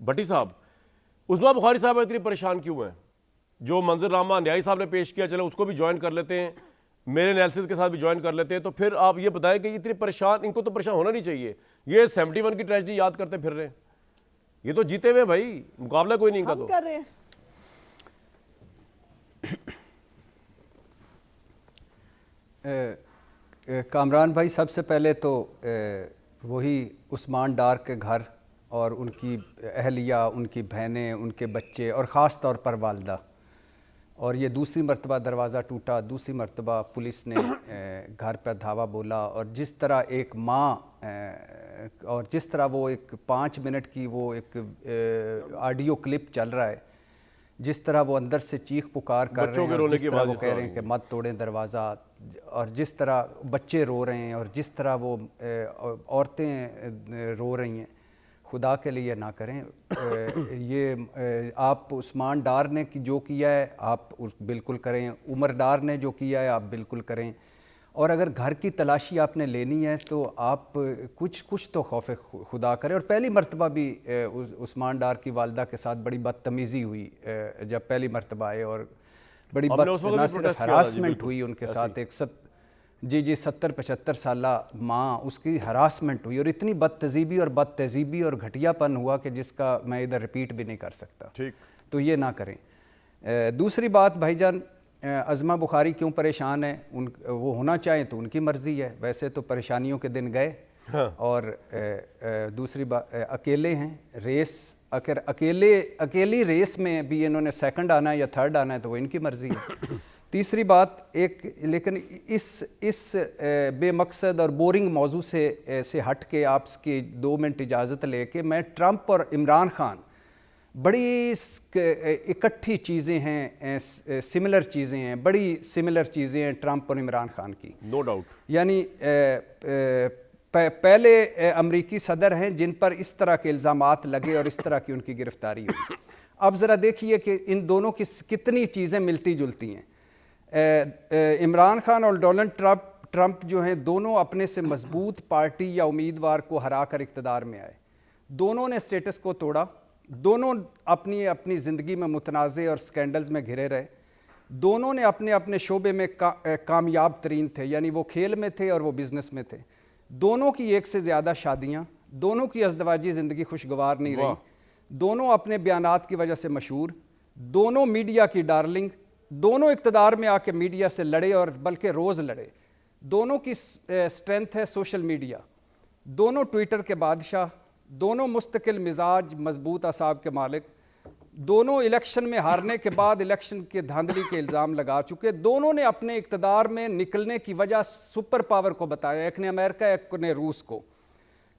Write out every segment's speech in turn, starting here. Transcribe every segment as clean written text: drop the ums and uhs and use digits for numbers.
भट्टी साहब, उस्मा बुखारी साहब इतनी परेशान क्यों हैं? जो मंजर रामा न्यायी साहब ने पेश किया, चलो उसको भी ज्वाइन कर लेते हैं, मेरे एनालिसिस के साथ भी ज्वाइन कर लेते हैं, तो फिर आप ये बताएं कि इतनी परेशान, इनको तो परेशान होना नहीं चाहिए। ये 71 की ट्रेजेडी याद करते फिर रहे हैं, ये तो जीते हुए भाई, मुकाबला कोई नहीं इनका तो कर रहे हैं। कामरान भाई, सबसे पहले तो वही उस्मान डार के घर और उनकी अहलिया, उनकी बहनें, उनके बच्चे और ख़ास तौर पर वालदा, और ये दूसरी मरतबा दरवाज़ा टूटा, दूसरी मरतबा पुलिस ने घर पर धावा बोला, और जिस तरह एक माँ और जिस तरह वो एक 5 मिनट की वो एक ऑडियो क्लिप चल रहा है, जिस तरह वो अंदर से चीख पुकार कर रहे हैं, जिस तरह वो कह रहे हैं कि मत तोड़ें दरवाज़ा, और जिस तरह बच्चे रो रहे हैं, और जिस तरह वो औरतें रो रही हैं, खुदा के लिए ना करें। ये आप उस्मान डार ने जो किया है आप बिल्कुल करें, उमर डार ने जो किया है आप बिल्कुल करें, और अगर घर की तलाशी आपने लेनी है तो आप कुछ तो खौफ खुदा करें। और पहली मरतबा भी उस्मान डार की वालदा के साथ बड़ी बदतमीज़ी हुई जब पहली मरतबा आए, और बड़ी ना सिर्फ हरासमेंट हुई उनके साथ, एक 70-75 साला माँ, उसकी हरासमेंट हुई, और इतनी बदतज़ीबी और बदतहज़ीबी और घटियापन हुआ कि जिसका मैं इधर रिपीट भी नहीं कर सकता। ठीक, तो ये ना करें। दूसरी बात भाईजान, अज़मा बुखारी क्यों परेशान है, वो होना चाहें तो उनकी मर्ज़ी है, वैसे तो परेशानियों के दिन गए। हाँ। और दूसरी बात, अकेले हैं, रेस अगर अकेली रेस में भी इन्होंने सेकंड आना है या थर्ड आना है तो वो इनकी मर्ज़ी है। तीसरी बात, लेकिन इस बेमकसद और बोरिंग मौजू से हट के आपकी 2 मिनट इजाज़त लेके, मैं ट्रंप और इमरान खान बड़ी इकट्ठी चीज़ें हैं, सिमिलर चीज़ें हैं, बड़ी सिमिलर चीज़ें हैं ट्रंप और इमरान खान की, नो डाउट। यानी पहले अमरीकी सदर हैं जिन पर इस तरह के इल्ज़ामात लगे और इस तरह की उनकी गिरफ्तारी हुई। अब ज़रा देखिए कि इन दोनों की कितनी चीज़ें मिलती जुलती हैं। इमरान खान और डोनाल्ड ट्रंप जो हैं, दोनों अपने से मजबूत पार्टी या उम्मीदवार को हरा कर इक़्तिदार में आए, दोनों ने स्टेटस को तोड़ा, दोनों अपनी ज़िंदगी में मुतनाज़े और स्कैंडल्स में घिरे रहे, दोनों ने अपने अपने शोबे में कामयाब तरीन थे, यानी वो खेल में थे और वो बिज़नेस में थे, दोनों की एक से ज़्यादा शादियाँ, दोनों की अज़दवाजी ज़िंदगी खुशगवार नहीं रही, दोनों अपने बयानात की वजह से मशहूर, दोनों मीडिया की डार्लिंग, दोनों इक़्तिदार में आके मीडिया से लड़े और बल्कि रोज़ लड़े, दोनों की स्ट्रेंथ है सोशल मीडिया, दोनों ट्विटर के बादशाह, दोनों मुस्तकिल मिजाज मजबूत असाब के मालिक, दोनों इलेक्शन में हारने के बाद इलेक्शन के धांधली के इल्ज़ाम लगा चुके, दोनों ने अपने इक़्तिदार में निकलने की वजह सुपर पावर को बताया, एक ने अमेरिका एक ने रूस को,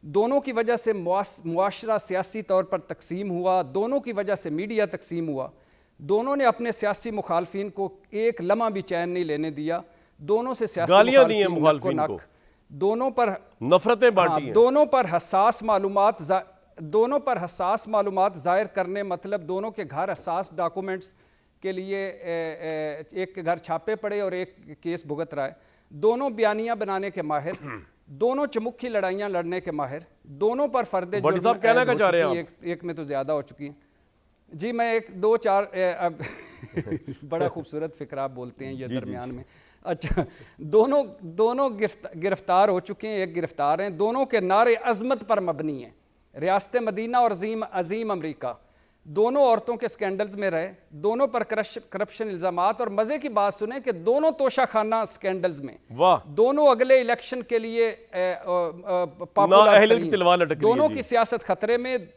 दोनों की वजह से मुआशरा सियासी तौर पर तकसीम हुआ, दोनों की वजह से मीडिया तकसीम हुआ, दोनों ने अपने सियासी मुखालफिन को एक लम्हा भी चैन नहीं लेने दिया, दोनों से सियासी गालियां दी हैं मुखालफिन को, दोनों पर नफरतें बांटी हैं, दोनों पर हसास मालूमात ज़ाहिर करने, मतलब दोनों के घर हसास डॉक्यूमेंट्स के लिए एक के घर छापे पड़े और एक केस भुगत रहा है, दोनों बयानियां बनाने के माहिर, दोनों चमुखी लड़ाइयां लड़ने के माहिर, दोनों पर फर्दे जुर्म कहना क्या चाह रहे हैं, एक में तो ज़्यादा हो चुकी हैं। जी मैं एक दो चार बड़ा खूबसूरत फिक्रा आप बोलते हैं ये दरमियान में। अच्छा, दोनों गिरफ्तार हो चुके हैं, एक गिरफ्तार हैं, दोनों के नारे अजमत पर मबनी हैं, रियासत मदीना और अजीम अमरीका, दोनों औरतों के स्कैंडल्स में रहे, दोनों पर करप्शन इल्ज़ामात, और मज़े की बात सुने कि दोनों तोशाखाना स्कैंडल्स में, दोनों अगले इलेक्शन के लिए पॉपुलर, दोनों की सियासत खतरे में,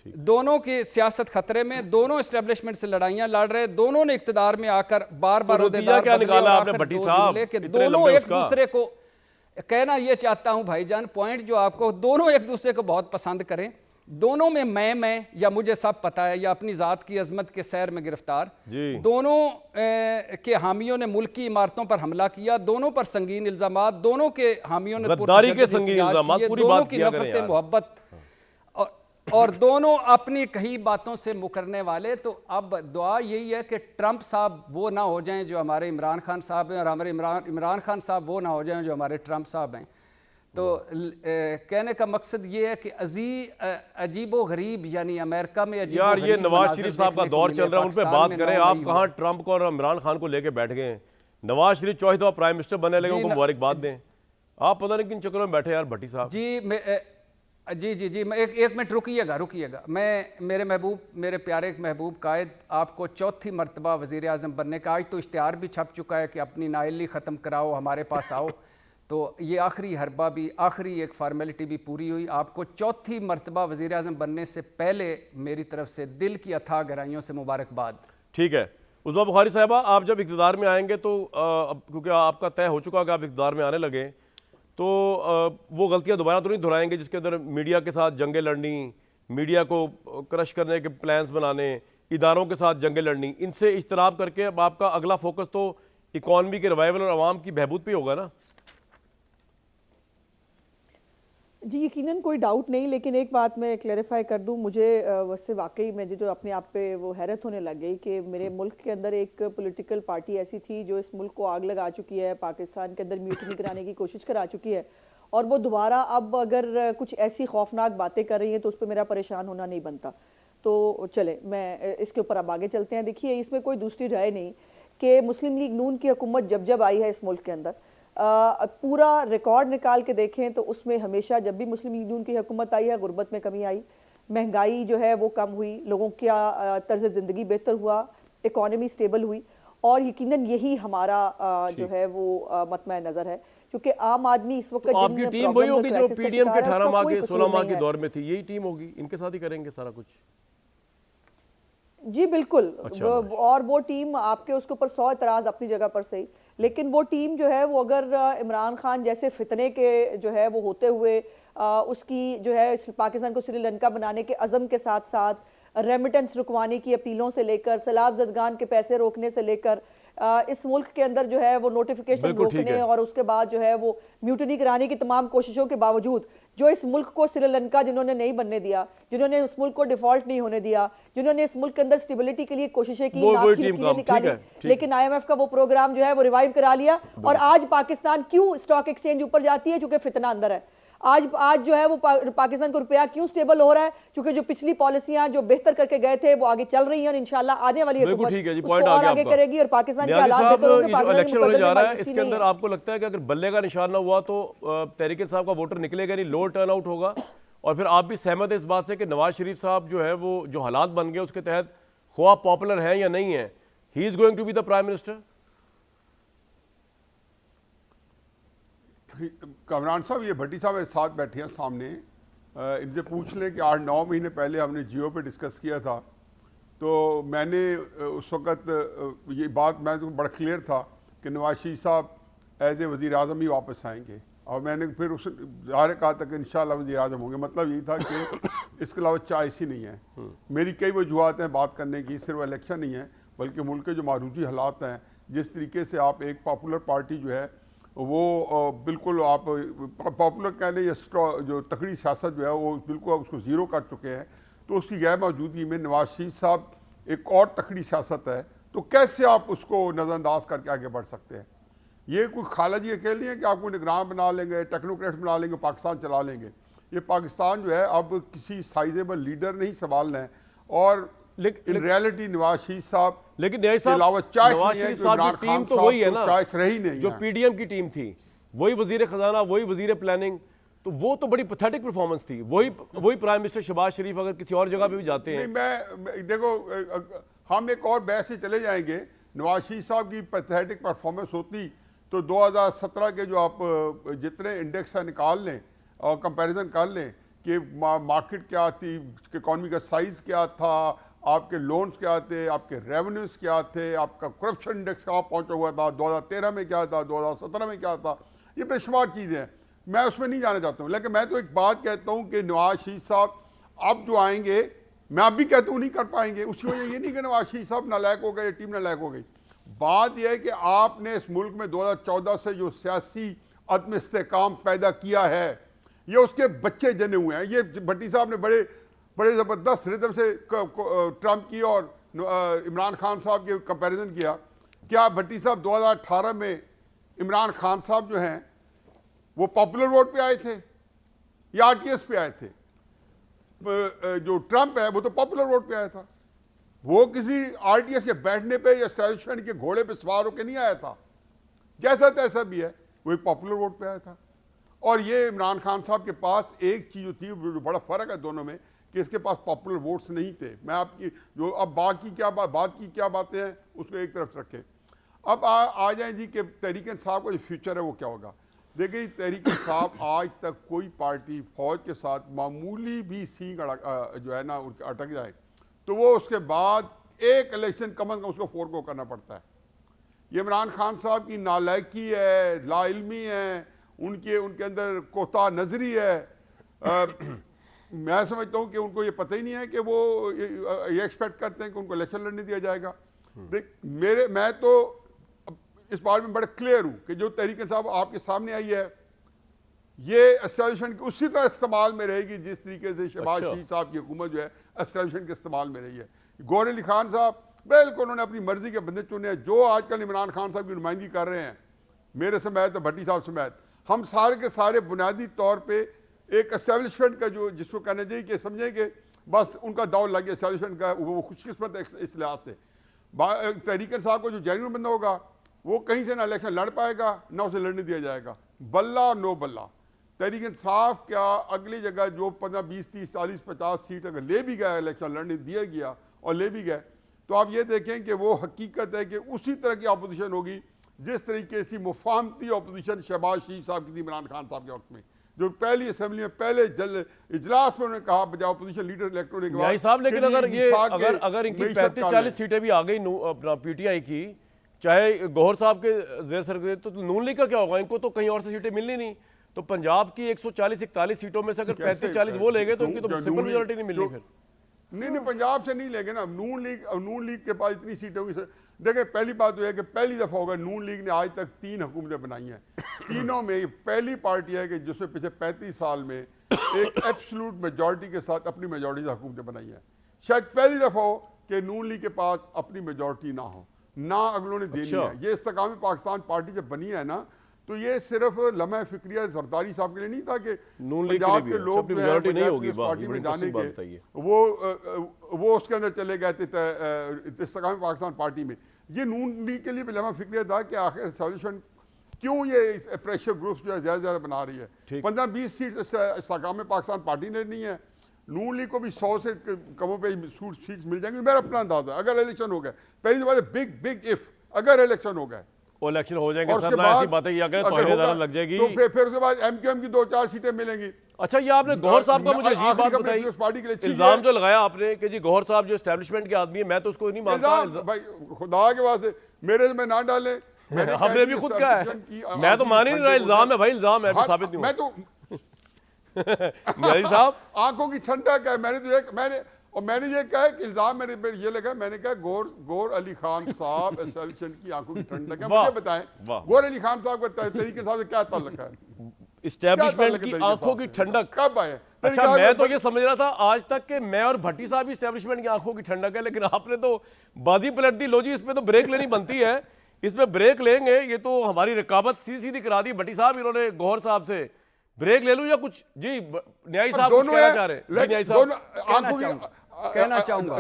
दोनों की सियासत खतरे में, दोनों एस्टेब्लिशमेंट से लड़ाइयां लड़ रहे, दोनों ने इक़्तिदार में आकर बार बार क्या निकाला आपने भट्टी साहब, दोनों एक दूसरे को, कहना ये चाहता हूं भाईजान, पॉइंट जो आपको, दोनों एक दूसरे को बहुत पसंद करें, दोनों में मैं या मुझे सब पता है या अपनी ज़ात की अजमत के सैर में गिरफ्तार, दोनों के हामियों ने मुल्की इमारतों पर हमला किया, दोनों पर संगीन इल्ज़ामात, दोनों के हामियों ने गद्दारी के संगीन इल्ज़ामात, दोनों की नफरत मोहब्बत, और दोनों अपनी कही बातों से मुकरने वाले। तो अब दुआ यही है कि ट्रंप साहब वो ना हो जाएं जो हमारे इमरान खान साहब हैं, और हमारे इमरान खान साहब वो ना हो जाएं जो हमारे ट्रंप साहब हैं। तो कहने का मकसद ये है कि अजीबो गरीब यानी अमेरिका में अजीबो यार ये गरीब नवाज मनाज़िर शरीफ साहब का देखने को दौर मिले, चल रहा है, उन पे पाकिस्तान बात में करें। 9 आप मई कहाँ हुआ। ट्रंप को और इमरान खान को लेके बैठ गए हैं? नवाज शरीफ चौथे दफा प्राइम मिनिस्टर बनने लगे, उनको मुबारकबाद दें। आप पता नहीं किन चक्करों में बैठे यार भट्टी साहब। जी मैं एक मिनट रुकिएगा। मैं मेरे प्यारे महबूब कायद, आपको चौथी मरतबा वज़ीर आज़म बनने का आज तो इश्तिहार भी छप चुका है कि अपनी नाअहली ख़त्म कराओ, हमारे पास आओ। तो ये आखिरी हरबा भी, आखिरी एक फार्मेलिटी भी पूरी हुई। आपको चौथी मरतबा वज़ीर आज़म बनने से पहले मेरी तरफ से दिल की अथाह गहराइयों से मुबारकबाद। ठीक है उज़्मा बुखारी साहबा, आप जब इक़्तिदार में आएंगे तो क्योंकि आपका तय हो चुका कि आप इक़्तिदार में आने लगे, तो वो गलतियां दोबारा तो नहीं दोहराएंगे जिसके अंदर मीडिया के साथ जंगें लड़नी, मीडिया को क्रश करने के प्लान्स बनाने, इदारों के साथ जंगें लड़नी, इनसे इज्तनाब करके अब आपका अगला फोकस तो इकॉनमी के रिवाइवल और आवाम की बहबूद पे होगा ना? जी यकीनन कोई डाउट नहीं, लेकिन एक बात मैं क्लैरिफाई कर दूं, मुझे वैसे वाकई में जो अपने आप पे वो हैरत होने लग गई कि मेरे मुल्क के अंदर एक पॉलिटिकल पार्टी ऐसी थी जो इस मुल्क को आग लगा चुकी है, पाकिस्तान के अंदर म्यूटनी कराने की कोशिश करा चुकी है, और वो दोबारा अब अगर कुछ ऐसी खौफनाक बातें कर रही हैं तो उस पर मेरा परेशान होना नहीं बनता। तो चले मैं इसके ऊपर अब आगे चलते हैं। देखिए इसमें कोई दूसरी राय नहीं कि मुस्लिम लीग नून की हुकूमत जब आई है इस मुल्क के अंदर, पूरा रिकॉर्ड निकाल के देखें तो उसमें हमेशा जब भी मुस्लिम लीग नून की हुकूमत आई है गुर्बत में कमी आई, महंगाई जो है वो कम हुई, लोगों का तर्ज ज़िंदगी बेहतर हुआ, इकॉनमी स्टेबल हुई, और यकीनन यही हमारा जो है वो मतमय नज़र है। क्योंकि आम आदमी इस वक्त तो आपकी टीम वही होगी जो पीडीएम के 18 माह के 16 माह के दौर में थी, यही टीम होगी, इनके साथ ही करेंगे सारा कुछ? जी बिल्कुल। अच्छा, और वो टीम आपके उसके ऊपर 100 एतराज़ अपनी जगह पर सही, लेकिन वो टीम जो है वो अगर इमरान खान जैसे फितने के जो है वो होते हुए उसकी जो है पाकिस्तान को श्रीलंका बनाने के अज़म के साथ साथ रेमिटेंस रुकवाने की अपीलों से लेकर, सैलाब ज़दगान के पैसे रोकने से लेकर, इस मुल्क के अंदर जो है वो नोटिफिकेशन रोकने और उसके बाद जो है वो म्यूटनी कराने की तमाम कोशिशों के बावजूद जो इस मुल्क को श्रीलंका जिन्होंने नहीं बनने दिया, जिन्होंने उस मुल्क को डिफॉल्ट नहीं होने दिया, जिन्होंने इस मुल्क के अंदर स्टेबिलिटी के लिए कोशिशें की, निकाली, लेकिन IMF का वो प्रोग्राम जो है वो रिवाइव करा लिया, और आज पाकिस्तान क्यों स्टॉक एक्सचेंज ऊपर जाती है? क्योंकि फितना अंदर है। आज जो है वो पाकिस्तान का रुपया क्यों स्टेबल हो रहा है? क्योंकि जो पिछली पॉलिसियां जो बेहतर करके गए थे वो आगे चल रही हैं, और इंशाल्लाह आने वाली हुकूमत और आगे करेगी, और पाकिस्तान के हालात बेहतर होंगे। इलेक्शन होने जा रहा है, इसके अंदर आपको लगता है कि अगर बल्ले का निशान ना हुआ तो तहरीक साहब का वोटर निकलेगा नहीं, लो टर्न आउट होगा? और फिर आप भी सहमत है इस बात से कि नवाज शरीफ साहब जो है वो जो हालात बन गए उसके तहत ख्वाह पॉपुलर है या नहीं है, he is going to be the prime minister? Kamran साहब, ये भट्टी साहब मेरे साथ बैठे हैं सामने, इनसे पूछ लें कि 8-9 महीने पहले हमने जियो पे डिस्कस किया था, तो मैंने उस वक़्त ये बात मैं तो बड़ा क्लियर था कि नवाज शरीफ साहब एज ए वज़ीर आज़म ही वापस आएंगे, और मैंने फिर उस ज़ाहिर कहा था कि इंशाल्लाह वज़ीर आज़म होंगे। मतलब यही था कि इसके अलावा चॉइस ही नहीं है। मेरी कई वजूहत हैं बात करने की, सिर्फ इलेक्शन नहीं है बल्कि मुल्क के जो मारूजी हालात हैं, जिस तरीके से आप एक पॉपुलर पार्टी जो है वो बिल्कुल आप पॉपुलर कह लें या जो तकड़ी सियासत जो है वो बिल्कुल उसको ज़ीरो कर चुके हैं, तो उसकी गैर मौजूदगी में नवाज शरीफ साहब एक और तकड़ी सियासत है, तो कैसे आप उसको नज़रअंदाज करके आगे बढ़ सकते हैं? ये कोई खाला जी अकेले हैं कि आपको निगरान बना लेंगे, टेक्नोक्रेट्स बना लेंगे, पाकिस्तान चला लेंगे? ये पाकिस्तान जो है अब किसी साइजेबल लीडर नहीं संभालना है, और इन रियलिटी नवाज शरीफ साहब, लेकिन नवाज शरीफ साहब की टीम तो वही है ना, रही नहीं जो पीडीएम की टीम थी, वही वजीर खजाना, वही वजीर प्लानिंग, तो वो तो बड़ी पैथेटिक परफॉर्मेंस थी। वही प्राइम मिनिस्टर शहबाज शरीफ अगर किसी और जगह पे भी जाते हैं, मैं देखो हम एक और बहस से चले जाएंगे। नवाज शरीफ साहब की पैथेटिक परफॉर्मेंस होती तो 2017 के जो आप जितने इंडेक्स है निकाल लें और कंपैरिजन कर लें कि मार्केट क्या थी, इकॉनमी का साइज क्या था, आपके लोन्स क्या थे, आपके रेवेन्यूज क्या थे, आपका करप्शन इंडेक्स कहाँ पहुंचा हुआ था, 2013 में क्या था, 2017 में क्या था, ये बेशुमार चीज़ें हैं, मैं उसमें नहीं जाना चाहता हूँ। लेकिन मैं तो एक बात कहता हूँ कि नवाज शरीफ साहब अब जो आएंगे, मैं अब भी कहता हूँ नहीं कर पाएंगे। उसकी वजह ये नहीं कि नवाज शरीफ साहब नालायक हो गए या टीम नालायक हो गई, बात यह है कि आपने इस मुल्क में 2014 से जो सियासी अदम इस्तेहकाम पैदा किया है, ये उसके बच्चे जने हुए हैं। ये भट्टी साहब ने बड़े ज़बरदस्त रिदम से ट्रंप की और इमरान खान साहब के कंपैरिजन किया। क्या भट्टी साहब 2018 में इमरान खान साहब जो हैं वो पॉपुलर वोट पे आए थे या आरटीएस पे आए थे? जो ट्रंप है वो तो पॉपुलर वोट पे आया था, वो किसी आरटीएस के बैठने पे या एस्टैब्लिशमेंट के घोड़े पे सवार होकर नहीं आया था। जैसा तैसा भी है, वो एक पॉपुलर वोट पे आया था। और ये इमरान खान साहब के पास एक चीज थी, बड़ा फर्क है दोनों में, कि इसके पास पॉपुलर वोट्स नहीं थे। मैं आपकी जो अब बाकी क्या बात की क्या बातें हैं उसको एक तरफ रखें। अब आ जाए जी कि तहरीक इंसाफ का जो फ्यूचर है वो क्या होगा। देखिए, तहरीक इंसाफ आज तक कोई पार्टी फौज के साथ मामूली भी सींग जो है ना अटक जाए तो वो उसके बाद एक इलेक्शन कम अज कम उसको फोरगो करना पड़ता है। ये इमरान खान साहब की नालायकी है, लाइल्मी है, उनके अंदर कोता नजरी है। मैं समझता हूँ कि उनको ये पता ही नहीं है कि वो ये एक्सपेक्ट करते हैं कि उनको इलेक्शन लड़ने दिया जाएगा। देख मैं तो इस बारे में बड़ा क्लियर हूँ कि जो तहरीक इंसाफ आपके सामने आई है ये एस्टैब्लिशमेंट की उसी तरह इस्तेमाल में रहेगी जिस तरीके से शहबाज शरीफ साहब की हुकूमत जो है एस्टैब्लिशमेंट के इस्तेमाल में रही है। गौहर अली खान साहब बिल्कुल उन्होंने अपनी मर्जी के बंदे चुने हैं। जो आजकल इमरान खान साहब की नुमाइंदगी कर रहे हैं, मेरे समेत तो भट्टी साहब समेत, हम सारे के सारे बुनियादी तौर पर एक एस्टैब्लिशमेंट का जो जिसको कहना चाहिए कि समझें कि बस उनका दौर लग गया एस्टैब्लिशमेंट का, वो खुशकिस्मत है इस लिहाज से। तहरीक इंसाफ को जो जेन्युइन बंदा होगा वो कहीं से ना इलेक्शन लड़ पाएगा ना उसे लड़ने दिया जाएगा। बल्ला नो बल्ला। तहरीक इंसाफ क्या अगली जगह जो 15, 20, 30, 40, 50 सीट अगर ले भी गया इलेक्शन लड़ने दिया गया और ले भी गए तो आप ये देखें कि वो हकीकत है कि उसी तरह की अपोजिशन होगी जिस तरीके से मुफाहमती अपोजिशन शहबाज शरीफ साहब की थी इमरान खान साहब के वक्त में, जो पहली असेंबली में पहले इजलास में उन्होंने कहा बजाय अपोजिशन लीडर इलेक्ट होने के बाद साहब, लेकिन अगर इनकी 35-40 सीटें भी आ गई अपना पीटीआई की, चाहे गौहर साहब के जेर सरकार, तो नून लीग का क्या होगा? इनको तो कहीं और से सीटें मिलनी नहीं। तो पंजाब की 140-41 सीटों में से अगर 35-40 वो ले गए तो उनकी तो सिंपल मेजॉरिटी नहीं मिलनी फिर। नहीं, पंजाब से नहीं लेंगे ना। नून लीग के पास इतनी सीटें होंगी। देखिए, पहली बात तो है कि पहली दफ़ा होगा नून लीग ने आज तक 3 हुकूमतें बनाई हैं। तीनों में पहली पार्टी है कि जिसने पिछले 35 साल में एक एब्सोल्यूट मेजॉरिटी के साथ अपनी मेजॉरिटी से हुकूमतें बनाई हैं। शायद पहली दफ़ा हो कि नून लीग के पास अपनी मेजॉरिटी ना हो, ना अगलों ने देनी है। ये इस्तेकाम पाकिस्तान पार्टी जब बनी है ना, तो ये सिर्फ लम्हा फिक्रिया जरदारी साहब के लिए नहीं था कि पंजाब के लोग पार्टी में जाने के वो उसके अंदर चले गए थे इस्तेकाम पाकिस्तान पार्टी में। ये नून लीग के लिए भी लम्हा फिक्रिया था कि आखिर एस्टैब्लिशमेंट क्यों ये प्रेशर ग्रुप्स जो है ज्यादा बना रही है। 15-20 सीट इस्तेकाम पाकिस्तान पार्टी ने नहीं है। नून लीग को भी 100 से कमों पे सीट्स मिल जाएंगी, मेरा अपना अंदाजा। अगर इलेक्शन हो गया, पहली बात बिग इफ अगर इलेक्शन हो गए, इलेक्शन हो जाएंगे सर, ना ऐसी बातें किया करें तो नजर लग जाएगी, तो फिर उसके बाद एमक्यूएम की 2-4 सीटें मिलेंगी। अच्छा, ये आपने गौहर साहब का मुझे अजीब बात बताई, इल्जाम जो लगाया आपने कि जी गौहर साहब जो एस्टैब्लिशमेंट के आदमी है, मैं तो उसको नहीं मानता। भाई खुदा के वास्ते मेरे में ना डाले, हमने भी खुद कहा है, मैं तो मान ही नहीं रहा। इल्जाम है भाई, इल्जाम है, साबित नहीं। मैं तो न्याजी साहब आंखों की ठंडक है। मैंने ये कहा कि इल्जाम मेरे पे ये लगा, मैंने कहा गौहर अली खान साहब एस्टैब्लिशमेंट की आंखों की ठंडक है। मुझे बताएं गौहर अली खान साहब का तहरीक साहब से क्या ताल्लुक है? एस्टैब्लिशमेंट की आंखों की ठंडक कब आए? अच्छा, मैं तो ये समझ रहा था आज तक कि मैं और भट्टी साहब एस्टैब्लिशमेंट की आंखों की ठंडक है, लेकिन आपने तो बाजी पलट दी। लो जी, इसमें तो ब्रेक लेनी बनती है, इसमें ब्रेक लेंगे। ये तो हमारी रकाबत सीधी करा दी भट्टी साहब इन्होंने गौहर साहब से। ब्रेक ले लूं या कुछ? जी न्यायी साहब कुछ कहना चाह रहे हैं? न्यायी साहब कहना चाहूंगा,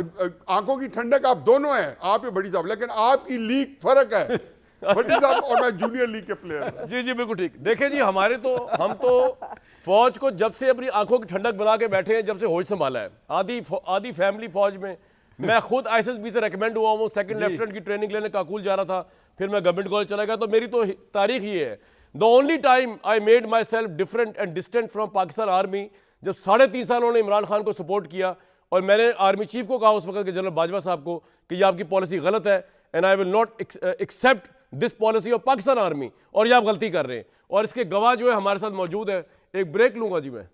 आंखों की ठंडक आप दोनों हैं, आप ये बड़ी साहब, लेकिन आपकी लीग फर्क है। बड़ी साहब और मैं जूनियर लीग के प्लेयर। जी बिल्कुल ठीक। देखें जी, हम तो फौज को जब से अपनी आंखों की ठंडक बना के बैठे हैं, जब से होश संभाला है, आधी फैमिली फौज में। मैं खुद आईएसएसबी से रेकमेंड हुआ हूँ, सेकंड लेफ्टिनेंट की ट्रेनिंग लेने काकुल जा रहा था, फिर मैं गवर्नमेंट कॉलेज चला गया। तो मेरी तो तारीख ये है, the only time I made my self different and distant from Pakistan army, जब 3.5 साल उन्होंने इमरान खान को सपोर्ट किया और मैंने आर्मी चीफ को कहा उस वक्त के जनरल बाजवा साहब को कि ये आपकी पॉलिसी गलत है and I will not accept this policy of Pakistan army, और ये आप गलती कर रहे हैं। और इसके गवाह जो है हमारे साथ मौजूद है। एक ब्रेक लूंगा जी मैं।